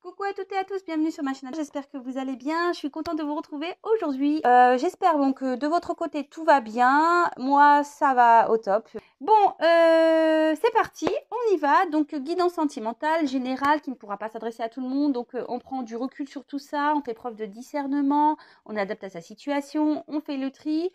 Coucou à toutes et à tous, bienvenue sur ma chaîne. J'espère que vous allez bien. Je suis contente de vous retrouver aujourd'hui. J'espère donc que de votre côté tout va bien. Moi, ça va au top. Bon, c'est parti, on y va. Donc, guidance sentimentale générale qui ne pourra pas s'adresser à tout le monde. Donc, on prend du recul sur tout ça, on fait preuve de discernement, on adapte à sa situation, on fait le tri,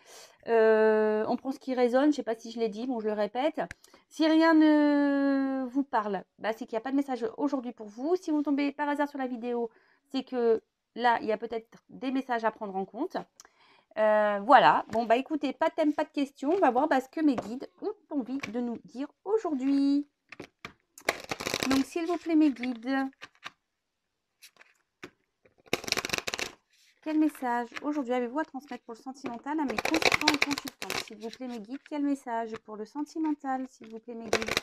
on prend ce qui résonne. Je ne sais pas si je l'ai dit, bon, je le répète. Si rien ne vous parle, c'est qu'il n'y a pas de message aujourd'hui pour vous. Si vous tombez par hasard sur la vidéo, c'est que là, il y a peut-être des messages à prendre en compte. Voilà. Bon, écoutez, pas de thème, pas de questions. On va voir ce que mes guides ont envie de nous dire aujourd'hui. Donc, s'il vous plaît, mes guides, quel message aujourd'hui avez-vous à transmettre pour le sentimental à mes consultants et consultantes? S'il vous plaît, mes guides, quel message pour le sentimental? S'il vous plaît, mes guides,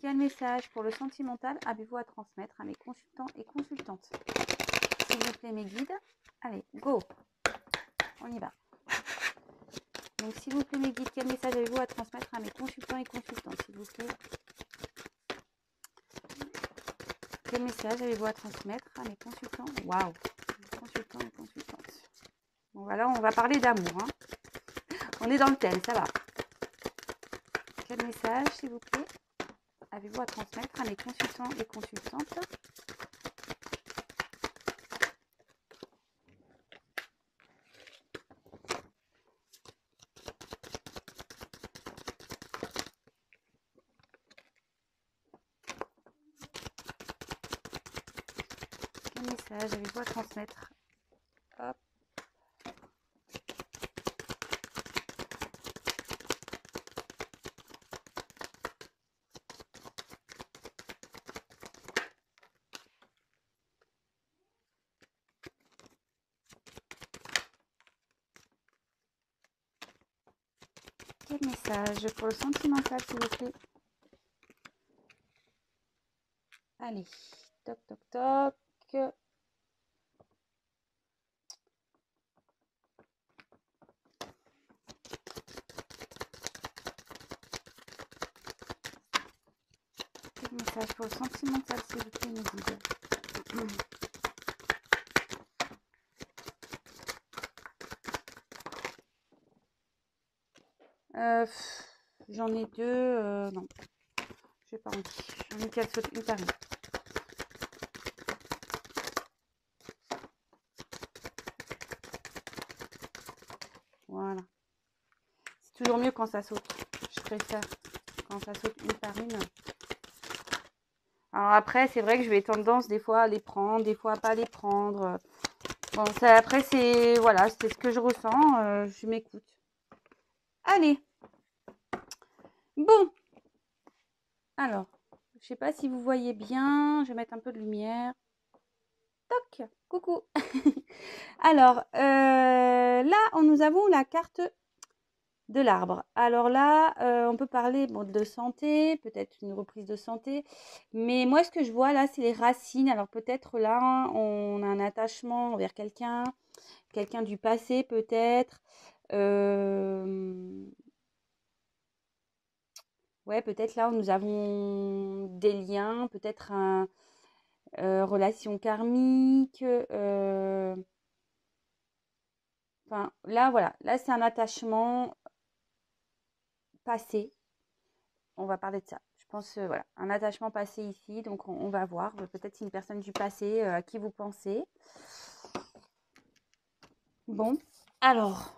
quel message pour le sentimental avez-vous à transmettre à mes consultants et consultantes? S'il vous plaît, mes guides. Allez, go. On y va. Donc, s'il vous plaît, mes guides, quel message avez-vous à transmettre à mes consultants et consultantes? S'il vous plaît. Quel message avez-vous à transmettre à mes consultants? Waouh. Consultants et consultantes. Bon, voilà, on va parler d'amour. Hein. On est dans le thème, ça va. Quel message, s'il vous plaît, avez-vous à transmettre à mes consultants et consultantes? Quel message avez-vous à transmettre? Hop. Quel message pour le sentimental, s'il vous plaît? Allez, toc, toc, toc. Quel message pour le sentimental, s'il vous plaît, mes guides? J'en ai deux. Non, je n'ai pas envie. J'en ai qu'elle saute une par une. Voilà. C'est toujours mieux quand ça saute. Je préfère quand ça saute une par une. Alors après, c'est vrai que je vais tendance des fois à les prendre, des fois à pas les prendre. Bon, ça, après, c'est voilà, c'est ce que je ressens. Je m'écoute. Allez. Bon. Alors, je sais pas si vous voyez bien. Je vais mettre un peu de lumière. Toc. Coucou. Alors, là, nous avons la carte de l'arbre. Alors là, on peut parler de santé, peut-être une reprise de santé. Mais moi, ce que je vois là, c'est les racines. Alors peut-être là, on a un attachement envers quelqu'un du passé peut-être. Ouais, peut-être là où nous avons des liens, peut-être un relation karmique. Enfin, là, voilà. Là, c'est un attachement passé. On va parler de ça. Je pense, voilà, un attachement passé ici. Donc, on va voir. Peut-être c'est une personne du passé à qui vous pensez. Bon, alors,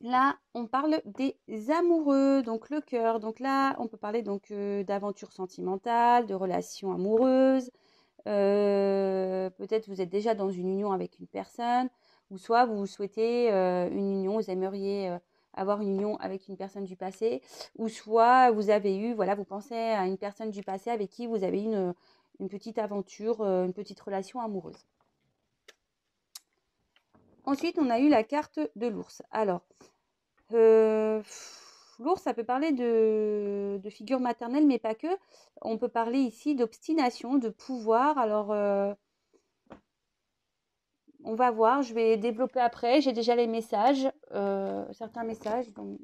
là, on parle des amoureux, donc le cœur. Donc là, on peut parler d'aventure sentimentale, de relations amoureuses. Peut-être vous êtes déjà dans une union avec une personne, ou soit vous souhaitez une union, vous aimeriez avoir une union avec une personne du passé, ou soit vous avez eu, voilà, vous pensez à une personne du passé avec qui vous avez eu une petite aventure, une petite relation amoureuse. Ensuite, on a eu la carte de l'ours. Alors, l'ours, ça peut parler de figure maternelle, mais pas que. On peut parler ici d'obstination, de pouvoir. Alors, on va voir, je vais développer après. J'ai déjà les messages, certains messages. Donc...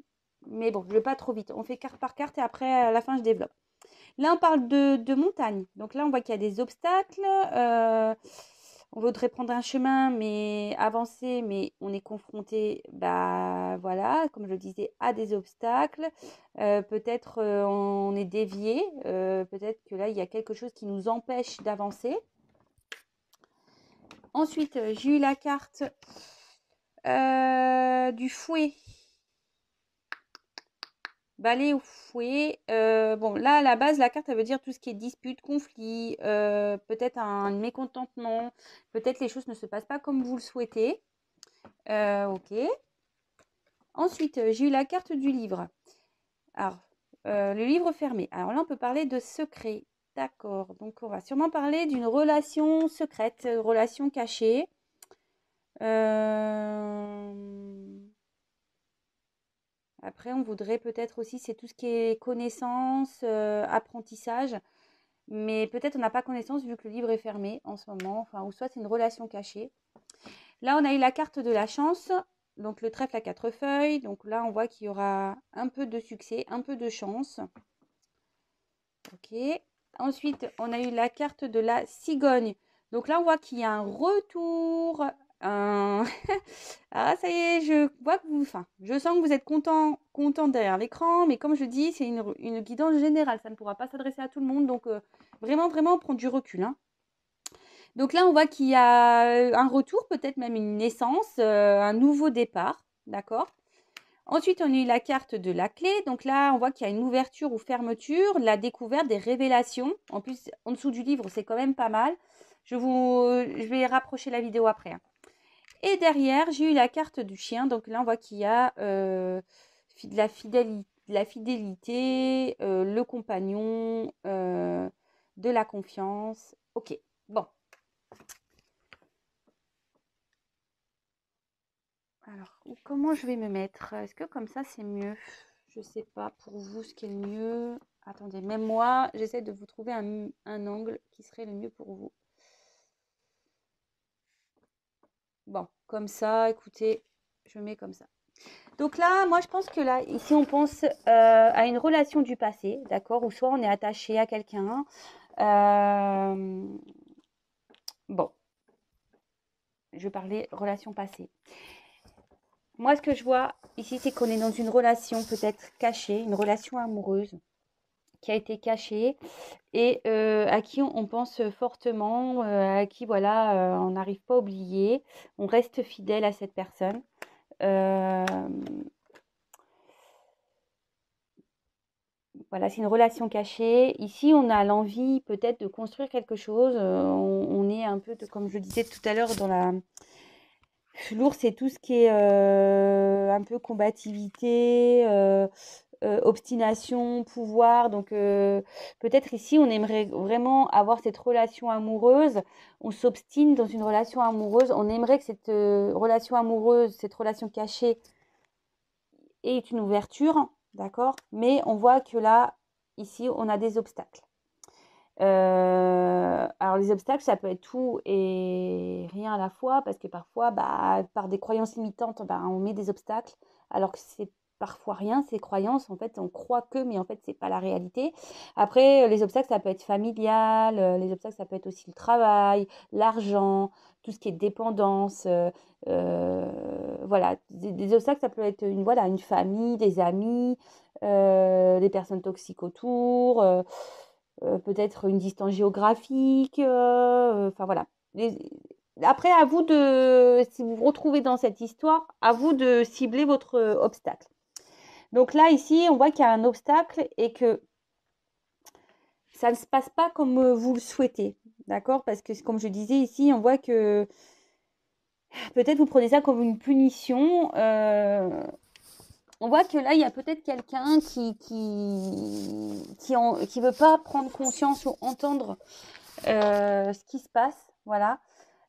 Mais bon, je ne vais pas trop vite. On fait carte par carte et après, à la fin, je développe. Là, on parle de montagne. Donc là, on voit qu'il y a des obstacles. On voudrait prendre un chemin, mais avancer, mais on est confronté, bah voilà, comme je le disais, à des obstacles. Peut-être on est dévié. Peut-être que là, il y a quelque chose qui nous empêche d'avancer. Ensuite, j'ai eu la carte du fouet. Balai ou fouet. Bon, là, à la base, la carte, elle veut dire tout ce qui est dispute, conflit, peut-être un mécontentement, peut-être les choses ne se passent pas comme vous le souhaitez. Ok. Ensuite, j'ai eu la carte du livre. Alors, le livre fermé. Alors là, on peut parler de secret. D'accord. Donc, on va sûrement parler d'une relation secrète, relation cachée. Après, on voudrait peut-être aussi, c'est tout ce qui est connaissance, apprentissage. Mais peut-être on n'a pas connaissance vu que le livre est fermé en ce moment. Enfin, ou soit c'est une relation cachée. Là, on a eu la carte de la chance. Donc le trèfle à 4 feuilles. Donc là, on voit qu'il y aura un peu de succès, un peu de chance. Ok. Ensuite, on a eu la carte de la cigogne. Donc là, on voit qu'il y a un retour. Ah, ça y est, je vois que je sens que vous êtes content derrière l'écran, mais comme je dis, c'est une guidance générale. Ça ne pourra pas s'adresser à tout le monde. Donc, vraiment, prendre du recul, hein. Donc là, on voit qu'il y a un retour, peut-être même une naissance, un nouveau départ. D'accord? Ensuite, on a eu la carte de la clé. Donc là, on voit qu'il y a une ouverture ou fermeture, la découverte des révélations. En plus, en dessous du livre, c'est quand même pas mal. Je vais rapprocher la vidéo après, hein. Et derrière, j'ai eu la carte du chien. Donc là, on voit qu'il y a de la fidélité, le compagnon, de la confiance. Ok, bon. Alors, comment je vais me mettre? Est-ce que comme ça, c'est mieux? Je ne sais pas pour vous ce qui est le mieux. Attendez, même moi, j'essaie de vous trouver un angle qui serait le mieux pour vous. Bon, comme ça, écoutez, je mets comme ça. Donc là, moi, je pense que là, ici, on pense à une relation du passé, d'accord? Ou soit on est attaché à quelqu'un. Bon, je parlais relation passée. Moi, ce que je vois ici, c'est qu'on est dans une relation peut-être cachée, une relation amoureuse qui a été cachée et à qui on pense fortement, à qui voilà, on n'arrive pas à oublier, on reste fidèle à cette personne. Voilà, c'est une relation cachée. Ici, on a l'envie peut-être de construire quelque chose. On est un peu, comme je disais tout à l'heure, dans la... L'ours, c'est tout ce qui est un peu combativité, obstination, pouvoir. Donc, peut-être ici, on aimerait vraiment avoir cette relation amoureuse. On s'obstine dans une relation amoureuse. On aimerait que cette relation amoureuse, cette relation cachée, ait une ouverture, d'accord? Mais on voit que là, ici, on a des obstacles. Alors les obstacles, ça peut être tout et rien à la fois, parce que parfois, bah, par des croyances limitantes, bah, on met des obstacles, alors que c'est parfois rien, ces croyances, en fait, on croit que, mais en fait, c'est pas la réalité. Après, les obstacles, ça peut être familial, les obstacles, ça peut être aussi le travail, l'argent, tout ce qui est dépendance, voilà, des obstacles, ça peut être voilà, une famille, des amis, des personnes toxiques autour, peut-être une distance géographique, enfin voilà. Après, à vous de, si vous vous retrouvez dans cette histoire, à vous de cibler votre obstacle. Donc là, ici, on voit qu'il y a un obstacle et que ça ne se passe pas comme vous le souhaitez. D'accord? Parce que, comme je disais ici, on voit que peut-être vous prenez ça comme une punition. On voit que là, il y a peut-être quelqu'un qui veut pas prendre conscience ou entendre ce qui se passe. Voilà.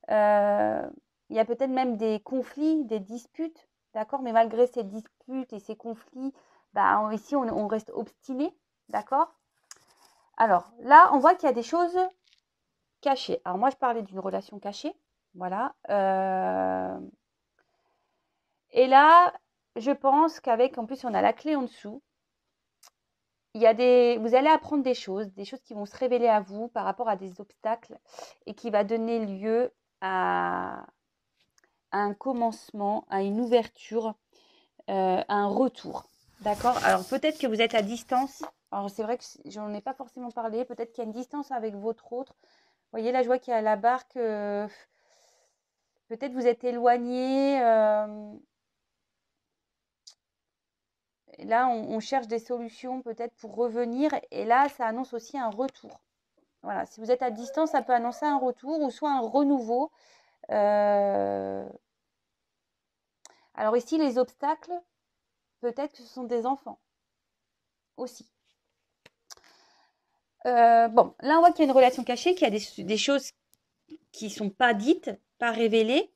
Il y a peut-être même des conflits, des disputes, d'accord? Mais malgré ces disputes et ces conflits, bah, ici, on reste obstiné, d'accord? Alors là, on voit qu'il y a des choses cachées. Alors moi, je parlais d'une relation cachée, voilà. Et là, je pense qu'avec, en plus, on a la clé en dessous. vous allez apprendre des choses qui vont se révéler à vous par rapport à des obstacles et qui va donner lieu à un commencement, à une ouverture, à un retour. D'accord? Alors peut-être que vous êtes à distance. Alors c'est vrai que j'en ai pas forcément parlé. Peut-être qu'il y a une distance avec votre autre. Vous voyez, là je vois qu'il y a la barque. Peut-être vous êtes éloigné. Et là, on cherche des solutions peut-être pour revenir. Et là, ça annonce aussi un retour. Voilà, si vous êtes à distance, ça peut annoncer un retour ou soit un renouveau. Alors ici, les obstacles, peut-être que ce sont des enfants aussi. Bon, là, on voit qu'il y a une relation cachée, qu'il y a des choses qui ne sont pas dites, pas révélées.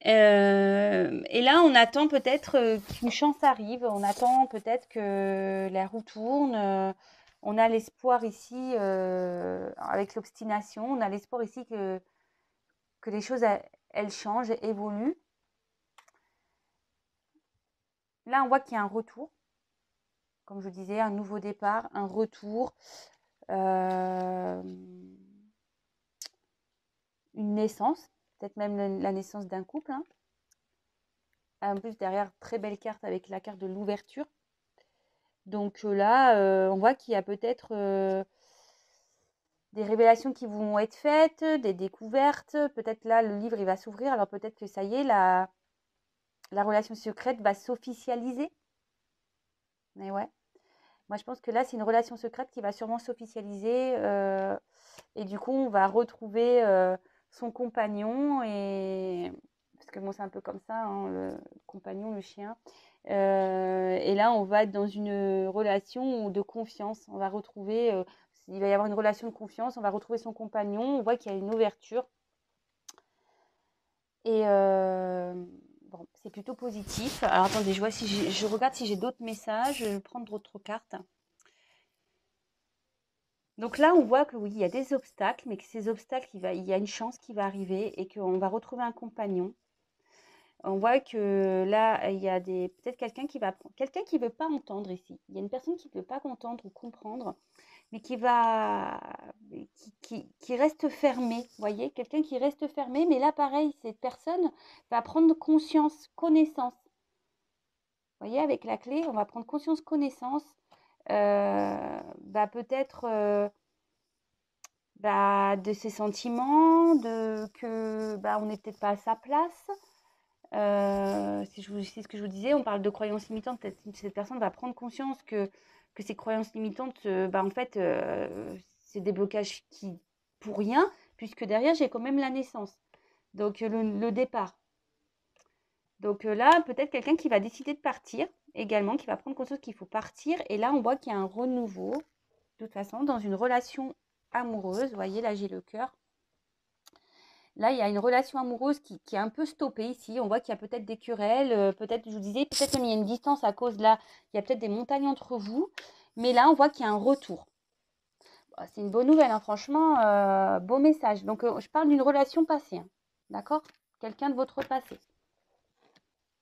Et là, on attend peut-être qu'une chance arrive. On attend peut-être que la roue tourne. On a l'espoir ici, avec l'obstination, on a l'espoir ici que les choses, elles changent, évoluent. Là, on voit qu'il y a un retour. Comme je disais, un nouveau départ, un retour. Une naissance, peut-être même la naissance d'un couple. Hein. En plus, derrière, très belle carte avec la carte de l'ouverture. Donc là, on voit qu'il y a peut-être des révélations qui vont être faites, des découvertes. Peut-être là, le livre, il va s'ouvrir. Alors peut-être que ça y est, la relation secrète va s'officialiser. Mais ouais. Moi, je pense que là, c'est une relation secrète qui va sûrement s'officialiser. Et du coup, on va retrouver son compagnon. Parce que moi, c'est un peu comme ça, hein, le compagnon, le chien. Et là, on va être dans une relation de confiance. On va retrouver, il va y avoir une relation de confiance. On va retrouver son compagnon. On voit qu'il y a une ouverture. Et bon, c'est plutôt positif. Alors, attendez, je vois si je regarde si j'ai d'autres messages. Je vais prendre d'autres cartes. Donc là, on voit que oui, il y a des obstacles, mais que ces obstacles, il y a une chance qui va arriver et qu'on va retrouver un compagnon. On voit que là, il y a peut-être quelqu'un qui veut pas entendre ici. Il y a une personne qui ne veut pas entendre ou comprendre, mais qui reste fermée. Vous voyez, quelqu'un qui reste fermé, mais là, pareil, cette personne va prendre conscience, connaissance. Vous voyez, avec la clé, on va prendre conscience, connaissance. Peut-être de ses sentiments, que on n'est peut-être pas à sa place. C'est ce que je vous disais, on parle de croyances limitantes. Peut-être cette personne va prendre conscience que ces croyances limitantes, en fait, c'est des blocages qui pour rien, puisque derrière, j'ai quand même la naissance. Donc, le départ. Donc là, peut-être quelqu'un qui va décider de partir également, qui va prendre conscience qu'il faut partir. Et là, on voit qu'il y a un renouveau, de toute façon, dans une relation amoureuse. Vous voyez, là, j'ai le cœur. Là, il y a une relation amoureuse qui est un peu stoppée ici. On voit qu'il y a peut-être des querelles, peut-être, je vous disais, peut-être même il y a une distance à cause là. Il y a peut-être des montagnes entre vous. Mais là, on voit qu'il y a un retour. C'est une bonne nouvelle, hein, franchement, beau message. Donc, je parle d'une relation passée. Hein, d'accord? Quelqu'un de votre passé.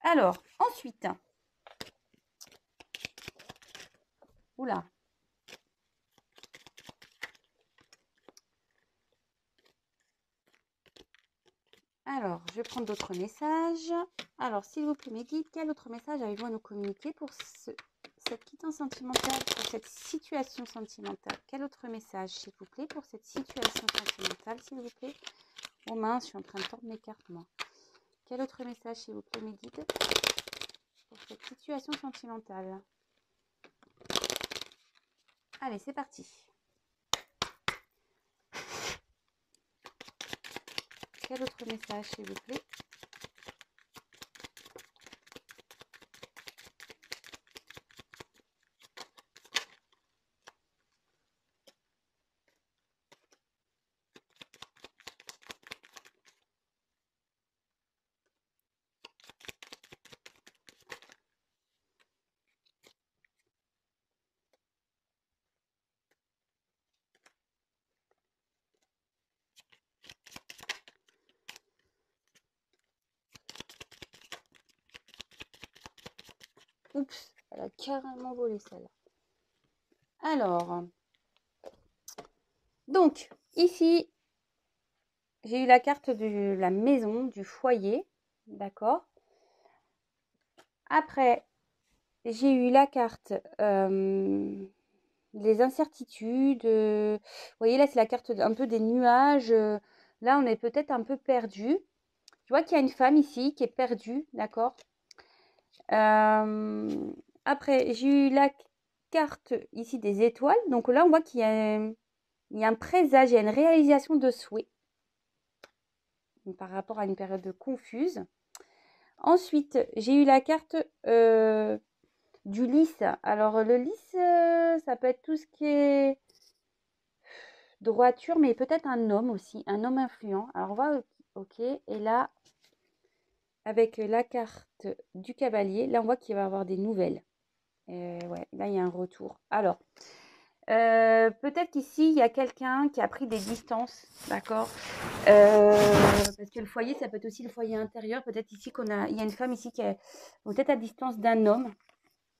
Alors, ensuite. Oula. Alors, je vais prendre d'autres messages. Alors, s'il vous plaît, mes guides, quel autre message avez-vous à nous communiquer pour cette quittance sentimentale, pour cette situation sentimentale? Quel autre message, s'il vous plaît, pour cette situation sentimentale, s'il vous plaît? Oh mince, je suis en train de tordre mes cartes, moi. Quel autre message, s'il vous plaît, mes guides, pour cette situation sentimentale? Allez, c'est parti. Quel autre message, s'il vous plaît? Oups, elle a carrément volé celle-là. Alors, donc, ici, j'ai eu la carte de la maison, du foyer, d'accord. Après, j'ai eu la carte des incertitudes. Vous voyez, là, c'est la carte un peu des nuages. Là, on est peut-être un peu perdu. Je vois qu'il y a une femme ici qui est perdue, d'accord. Après, j'ai eu la carte ici des étoiles. Donc là, on voit qu'il y a un présage, il y a une réalisation de souhait par rapport à une période confuse. Ensuite, j'ai eu la carte du lys. Alors, le lys, ça peut être tout ce qui est droiture, mais peut-être un homme aussi, un homme influent. Alors, on va, ok. Et là, avec la carte du cavalier, là, on voit qu'il va y avoir des nouvelles. Ouais, là, il y a un retour. Alors, peut-être qu'ici, il y a quelqu'un qui a pris des distances, d'accord. Parce que le foyer, ça peut être aussi le foyer intérieur. Peut-être ici il y a une femme ici qui est peut-être à distance d'un homme.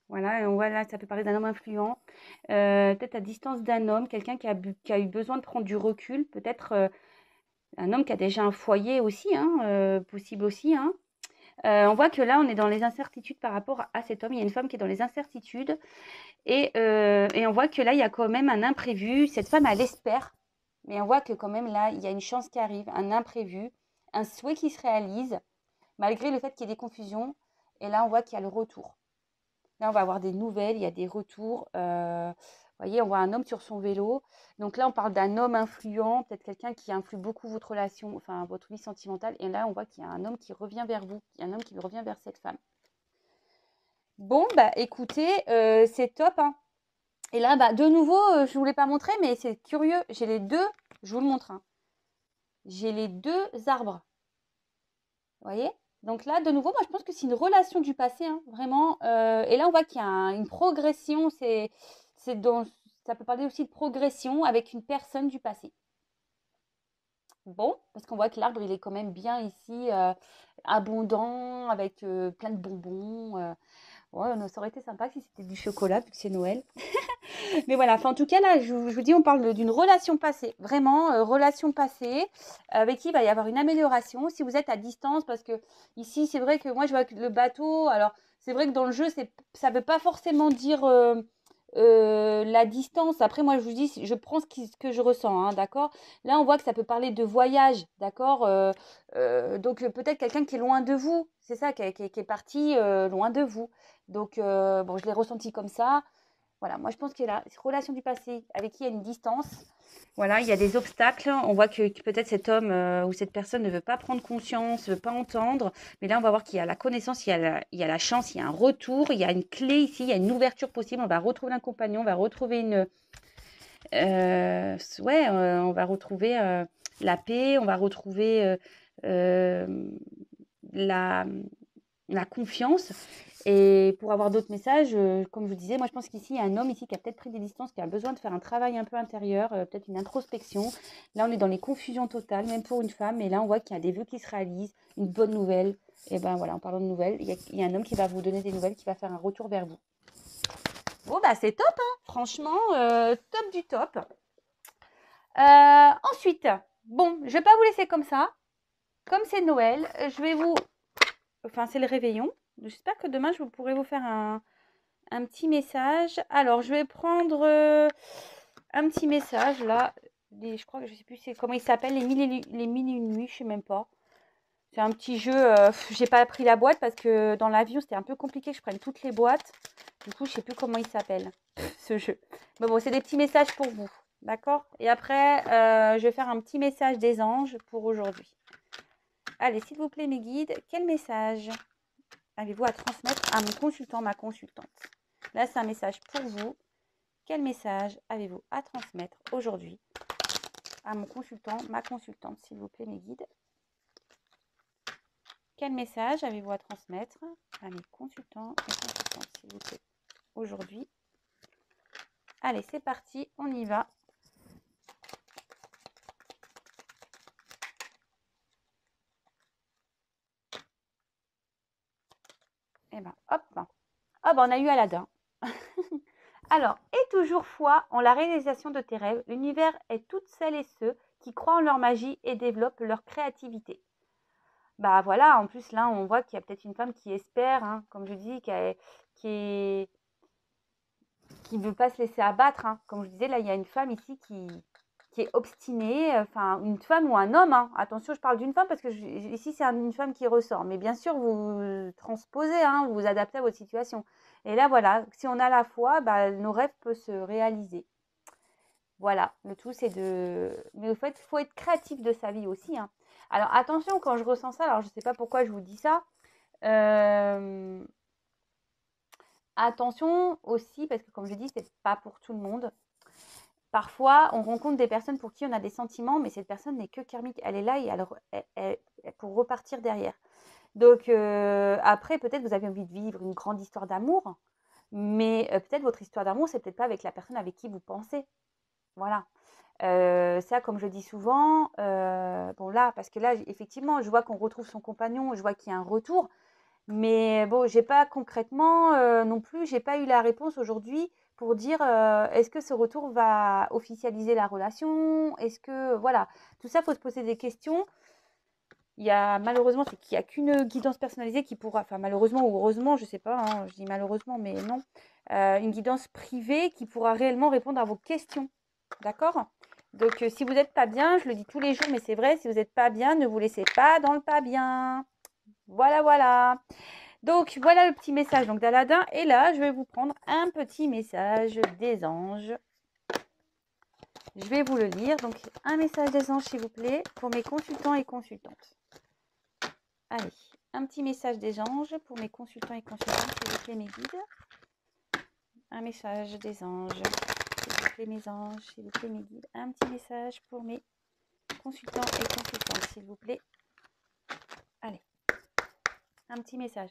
Voilà, et on voit là, ça peut parler d'un homme influent. Peut-être à distance d'un homme, quelqu'un qui a eu besoin de prendre du recul. Peut-être un homme qui a déjà un foyer aussi, hein, possible aussi, hein. On voit que là, on est dans les incertitudes par rapport à cet homme. Il y a une femme qui est dans les incertitudes. Et on voit que là, il y a quand même un imprévu. Cette femme, elle espère. Mais on voit que quand même là, il y a une chance qui arrive, un imprévu, un souhait qui se réalise, malgré le fait qu'il y ait des confusions. Et là, on voit qu'il y a le retour. Là, on va avoir des nouvelles, il y a des retours. Vous voyez, on voit un homme sur son vélo. Donc là, on parle d'un homme influent, peut-être quelqu'un qui influe beaucoup votre relation, enfin votre vie sentimentale. Et là, on voit qu'il y a un homme qui revient vers vous, il y a un homme qui revient vers cette femme. Bon, bah écoutez, c'est top, hein. Et là, bah, de nouveau, je ne vous l'ai pas montré, mais c'est curieux. J'ai les deux, je vous le montre, hein. J'ai les deux arbres. Vous voyez? Donc là, de nouveau, moi, je pense que c'est une relation du passé, hein, vraiment. Et là, on voit qu'il y a une progression. Ça peut parler aussi de progression avec une personne du passé. Bon, parce qu'on voit que l'arbre, il est quand même bien ici, abondant, avec plein de bonbons. Ouais, ça aurait été sympa si c'était du chocolat, vu que c'est Noël. Mais voilà, enfin, en tout cas, là, je vous dis, on parle d'une relation passée, vraiment, relation passée, avec qui il va y avoir une amélioration. Si vous êtes à distance, parce que ici, c'est vrai que moi, je vois que le bateau, alors, c'est vrai que dans le jeu, ça ne veut pas forcément dire la distance. Après, moi, je vous dis, je prends ce que je ressens, hein, d'accord. Là, on voit que ça peut parler de voyage, d'accord. Donc, peut-être quelqu'un qui est loin de vous, c'est ça, qui est parti loin de vous. Donc, bon, je l'ai ressenti comme ça. Voilà, moi je pense que la relation du passé avec qui il y a une distance, voilà, il y a des obstacles. On voit que peut-être cet homme ou cette personne ne veut pas prendre conscience, ne veut pas entendre. Mais là, on va voir qu'il y a la connaissance, il y a la chance, il y a un retour, il y a une clé ici, il y a une ouverture possible. On va retrouver un compagnon, on va retrouver on va retrouver la paix, on va retrouver la, la confiance. Et pour avoir d'autres messages, comme je vous disais, moi je pense qu'ici, il y a un homme ici qui a peut-être pris des distances, qui a besoin de faire un travail un peu intérieur, peut-être une introspection. Là, on est dans les confusions totales, même pour une femme. Et là, on voit qu'il y a des vœux qui se réalisent, une bonne nouvelle. Et ben voilà, en parlant de nouvelles, il y a un homme qui va vous donner des nouvelles, qui va faire un retour vers vous. Bon, bah c'est top, hein. Franchement, top du top. Ensuite, bon, je vais pas vous laisser comme ça. Comme c'est Noël, je vais vous... Enfin, c'est le réveillon. J'espère que demain, je pourrai vous faire un petit message. Alors, je vais prendre un petit message là. Je crois que je sais plus comment il s'appelle, les mille et une nuits, je sais même pas. C'est un petit jeu. J'ai pas pris la boîte parce que dans l'avion c'était un peu compliqué que je prenne toutes les boîtes. Du coup, je sais plus comment il s'appelle ce jeu. Mais bon, c'est des petits messages pour vous, d'accord. Et après, je vais faire un petit message des anges pour aujourd'hui. Allez, s'il vous plaît, mes guides, quel message avez-vous à transmettre à mon consultant, ma consultante? Là, c'est un message pour vous. Quel message avez-vous à transmettre aujourd'hui à mon consultant, ma consultante, s'il vous plaît, mes guides? Quel message avez-vous à transmettre à mes consultants et consultantes, s'il vous plaît, aujourd'hui? Allez, c'est parti, on y va. Et ben, hop. Ah ben, on a eu Aladdin. Alors, toujours foi en la réalisation de tes rêves. L'univers est toutes celles et ceux qui croient en leur magie et développent leur créativité. Bah voilà, en plus là, on voit qu'il y a peut-être une femme qui espère, hein, comme je dis, qui ne veut pas se laisser abattre, hein. Comme je disais, là, il y a une femme ici qui est obstinée, enfin une femme ou un homme, hein. Attention, je parle d'une femme parce que ici, c'est une femme qui ressort. Mais bien sûr, vous transposez, hein, vous vous adaptez à votre situation. Et là, voilà, si on a la foi, bah, nos rêves peuvent se réaliser. Voilà, le tout c'est de... Mais au fait, il faut être créatif de sa vie aussi, hein. Alors attention, quand je ressens ça, alors je ne sais pas pourquoi je vous dis ça, attention aussi, parce que comme je dis, c'est pas pour tout le monde. Parfois, on rencontre des personnes pour qui on a des sentiments, mais cette personne n'est que karmique. Elle est là et pour repartir derrière. Donc après, peut-être vous avez envie de vivre une grande histoire d'amour, mais peut-être votre histoire d'amour, c'est peut-être pas avec la personne avec qui vous pensez. Voilà. Ça, comme je dis souvent, bon là, parce que là, effectivement, je vois qu'on retrouve son compagnon, je vois qu'il y a un retour, mais bon, j'ai pas concrètement non plus, j'ai pas eu la réponse aujourd'hui pour dire est-ce que ce retour va officialiser la relation? Est-ce que voilà, tout ça, faut se poser des questions. Il y a malheureusement, c'est qu'il n'y a qu'une guidance personnalisée qui pourra, enfin malheureusement ou heureusement, je sais pas, hein, je dis malheureusement, mais non, une guidance privée qui pourra réellement répondre à vos questions. D'accord? Donc si vous n'êtes pas bien, je le dis tous les jours, mais c'est vrai, si vous n'êtes pas bien, ne vous laissez pas dans le pas bien. Voilà, voilà. Donc voilà le petit message donc d'Aladin. Et là, je vais vous prendre un petit message des anges. Je vais vous le lire. Donc un message des anges, s'il vous plaît, pour mes consultants et consultantes. Allez, un petit message des anges pour mes consultants et consultantes, s'il vous plaît, mes guides. Un message des anges, s'il vous plaît, mes anges, s'il vous plaît, mes guides. Un petit message pour mes consultants et consultantes, s'il vous plaît. Allez, un petit message.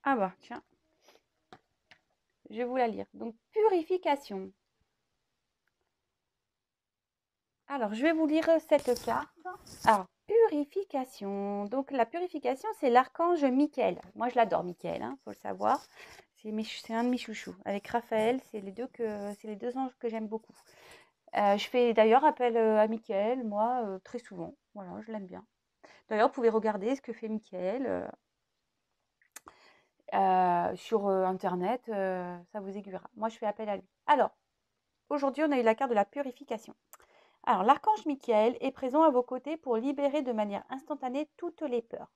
Ah bah, tiens. Je vais vous la lire. Donc, purification. Alors, je vais vous lire cette carte. Alors, purification. Donc, la purification, c'est l'archange Michael. Moi, je l'adore, Michael, hein, faut le savoir. C'est un de mes chouchous. Avec Raphaël, c'est les deux anges que j'aime beaucoup. Je fais d'ailleurs appel à Michael, moi, très souvent. Voilà, je l'aime bien. D'ailleurs, vous pouvez regarder ce que fait Michael sur Internet. Ça vous aiguillera. Moi, je fais appel à lui. Alors, aujourd'hui, on a eu la carte de la purification. Alors, l'archange Michael est présent à vos côtés pour libérer de manière instantanée toutes les peurs,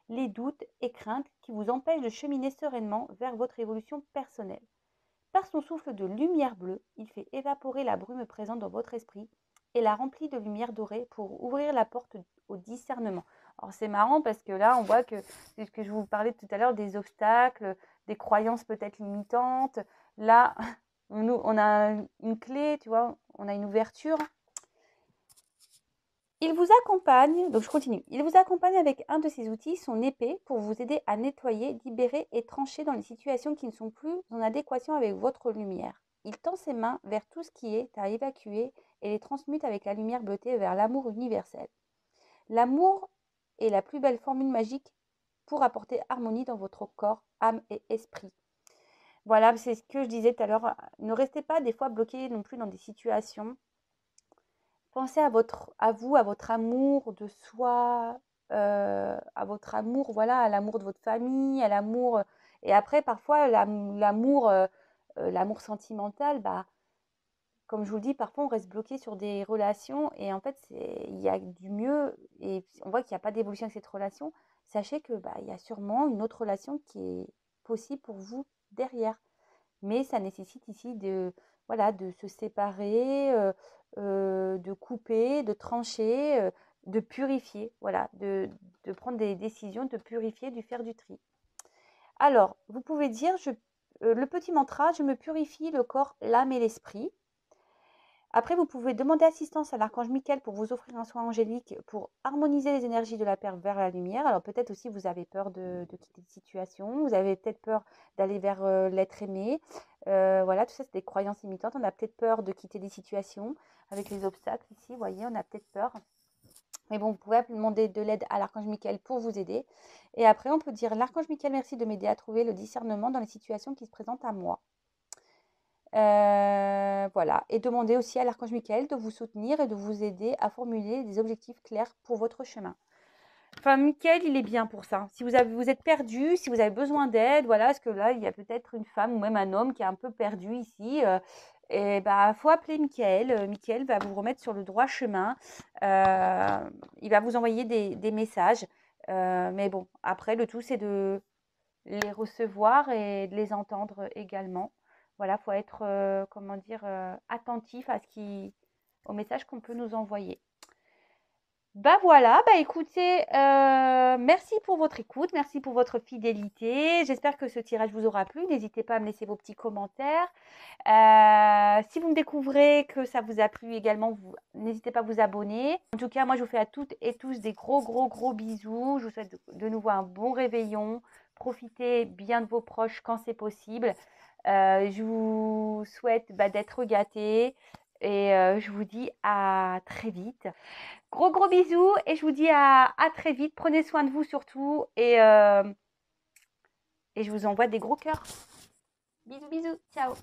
les doutes et craintes qui vous empêchent de cheminer sereinement vers votre évolution personnelle. Par son souffle de lumière bleue, il fait évaporer la brume présente dans votre esprit et la remplit de lumière dorée pour ouvrir la porte au discernement. Alors c'est marrant parce que là, on voit que c'est ce que je vous parlais tout à l'heure, des obstacles, des croyances peut-être limitantes. Là, on a une clé, tu vois, on a une ouverture. Il vous accompagne, donc je continue, il vous accompagne avec un de ses outils, son épée, pour vous aider à nettoyer, libérer et trancher dans les situations qui ne sont plus en adéquation avec votre lumière. Il tend ses mains vers tout ce qui est à évacuer et les transmute avec la lumière bleutée vers l'amour universel. L'amour est la plus belle formule magique pour apporter harmonie dans votre corps, âme et esprit. Voilà, c'est ce que je disais tout à l'heure. Ne restez pas des fois bloqué non plus dans des situations. Pensez à vous, à votre amour de soi, à votre amour, voilà, à l'amour de votre famille, à l'amour. Et après, parfois, l'amour sentimental, bah, comme je vous le dis, parfois on reste bloqué sur des relations et en fait, il y a du mieux et on voit qu'il n'y a pas d'évolution avec cette relation. Sachez que bah, il y a sûrement une autre relation qui est possible pour vous derrière. Mais ça nécessite ici voilà, de se séparer, de couper, de trancher, de purifier, voilà, de prendre des décisions, de purifier, de faire du tri. Alors, vous pouvez dire le petit mantra, je me purifie le corps, l'âme et l'esprit. Après, vous pouvez demander assistance à l'archange Michael pour vous offrir un soin angélique pour harmoniser les énergies de la Terre vers la lumière. Alors peut-être aussi vous avez peur de quitter une situation, vous avez peut-être peur d'aller vers l'être aimé. Voilà, tout ça c'est des croyances limitantes. On a peut-être peur de quitter des situations avec les obstacles ici, vous voyez, on a peut-être peur. Mais bon, vous pouvez demander de l'aide à l'archange Michael pour vous aider. Et après, on peut dire: l'archange Michael, merci de m'aider à trouver le discernement dans les situations qui se présentent à moi. Voilà. Et demander aussi à l'archange Michael de vous soutenir et de vous aider à formuler des objectifs clairs pour votre chemin. Enfin, Michael, il est bien pour ça. Si vous êtes perdu, si vous avez besoin d'aide, voilà, parce que là, il y a peut-être une femme ou même un homme qui est un peu perdu ici. Et bah, faut appeler Michael. Michael va vous remettre sur le droit chemin. Il va vous envoyer des messages. Mais bon, après, le tout, c'est de les recevoir et de les entendre également. Voilà, faut être, comment dire, attentif à au message qu'on peut nous envoyer. Bah voilà, bah écoutez, merci pour votre écoute, merci pour votre fidélité. J'espère que ce tirage vous aura plu. N'hésitez pas à me laisser vos petits commentaires. Si vous me découvrez que ça vous a plu également, n'hésitez pas à vous abonner. En tout cas, moi, je vous fais à toutes et tous des gros bisous. Je vous souhaite de nouveau un bon réveillon. Profitez bien de vos proches quand c'est possible. Je vous souhaite d'être gâtés et je vous dis à très vite. Gros bisous et je vous dis à très vite. Prenez soin de vous surtout et je vous envoie des gros cœurs. Bisous, ciao.